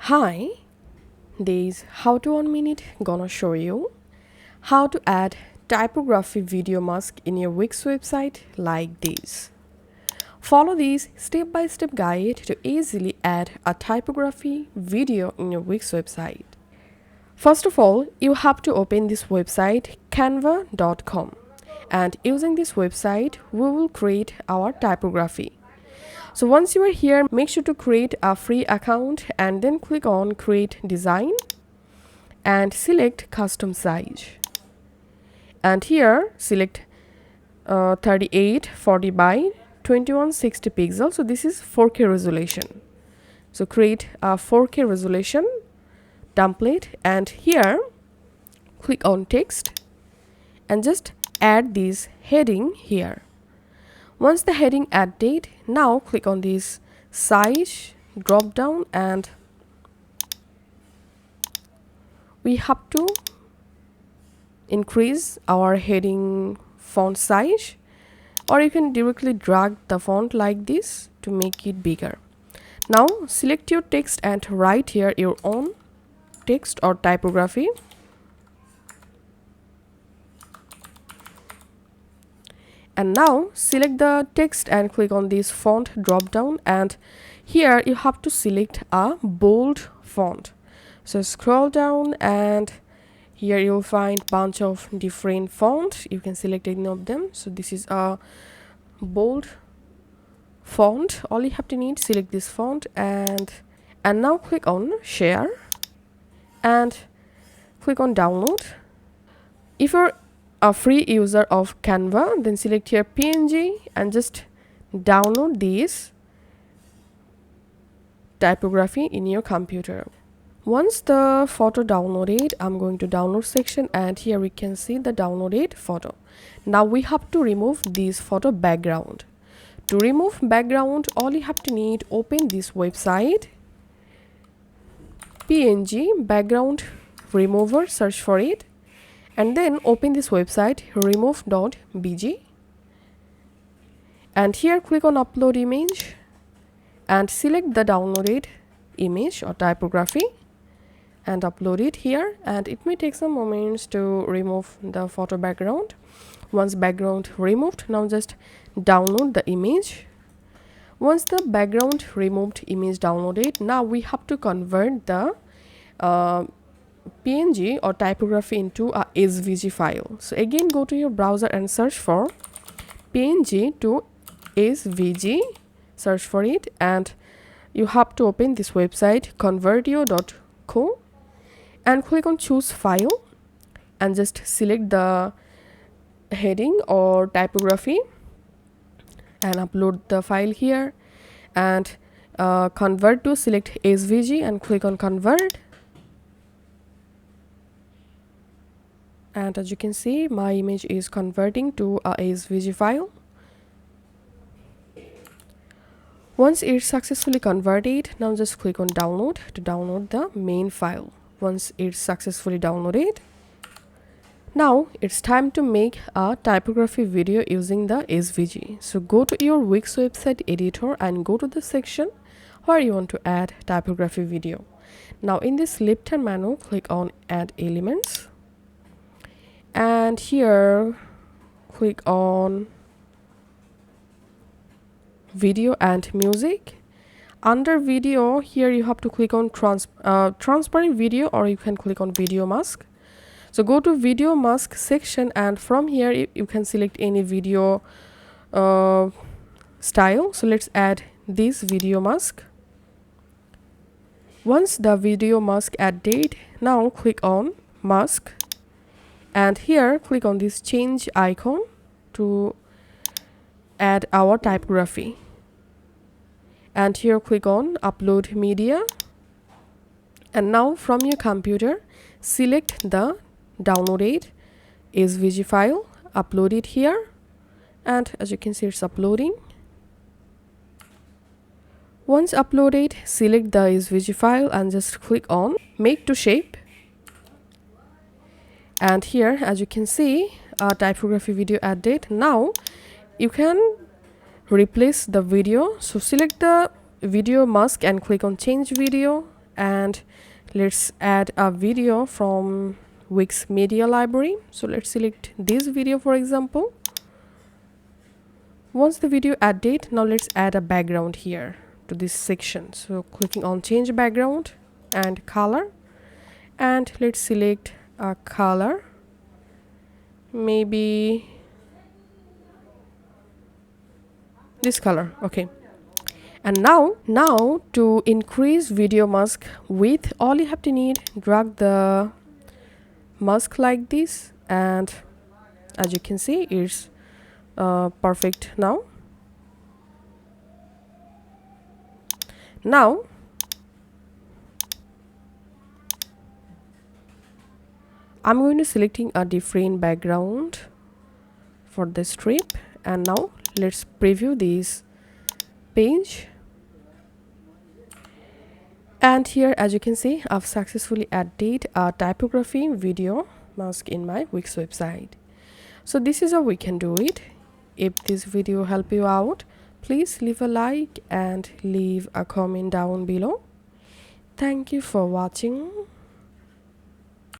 Hi, this how to 1 minute gonna show you how to add typography video mask in your Wix website like this. Follow this step-by-step guide to easily add a typography video in your Wix website. First of all, you have to open this website canva.com, and using this website we will create our typography. So once you are here, make sure to create a free account and then click on create design and select custom size, and here select 3840 by 2160 pixels. So this is 4K resolution. So create a 4K resolution template, and here click on text and just add this heading here. Once the heading added, now click on this size drop down and we have to increase our heading font size, or you can directly drag the font like this to make it bigger. Now select your text and write here your own text or typography. And now select the text and click on this font drop down, and here you have to select a bold font. So scroll down and here you'll find bunch of different fonts. You can select any of them. So this is a bold font. All you have to need, select this font and now click on share and click on download. If you're a free user of Canva, then select here PNG and just download this typography in your computer. Once the photo downloaded, I'm going to download section, and here we can see the downloaded photo. Now we have to remove this photo background. To remove background, all you have to need, open this website PNG background remover, search for it, and then open this website remove.bg, and here click on upload image and select the downloaded image or typography and upload it here, and it may take some moments to remove the photo background. Once background removed, now just download the image. Once the background removed image downloaded, now we have to convert the PNG or typography into a SVG file. So again, go to your browser and search for PNG to SVG, search for it, and you have to open this website convertio.co and click on choose file and just select the heading or typography and upload the file here, and convert to select SVG and click on convert. And as you can see, my image is converting to a SVG file. Once it's successfully converted, now just click on download to download the main file. Once it's successfully downloaded, now it's time to make a typography video using the SVG. So go to your Wix website editor and go to the section where you want to add typography video. Now in this left hand menu, click on add elements, and here click on video and music. Under video, here you have to click on transparent video, or you can click on video mask. So go to video mask section, and from here you can select any video style. So let's add this video mask. Once the video mask added, now click on mask, and here click on this change icon to add our typography, and here click on upload media, and now from your computer select the downloaded SVG file, upload it here, and as you can see, it's uploading. Once uploaded, select the SVG file and just click on make to shape, and here as you can see, typography video added. Now you can replace the video. So select the video mask and click on change video, and let's add a video from WIX media library. So let's select this video, for example. Once the video added, now let's add a background here to this section. So clicking on change background and color, and let's select a color, maybe this color. Okay. And now to increase video mask width, all you have to need, drag the mask like this, and as you can see, it's perfect now. Now I'm going to selecting a different background for the strip, and now let's preview this page. And here, as you can see, I've successfully added a typography video mask in my WIX website. So this is how we can do it. If this video helped you out, please leave a like and leave a comment down below. Thank you for watching.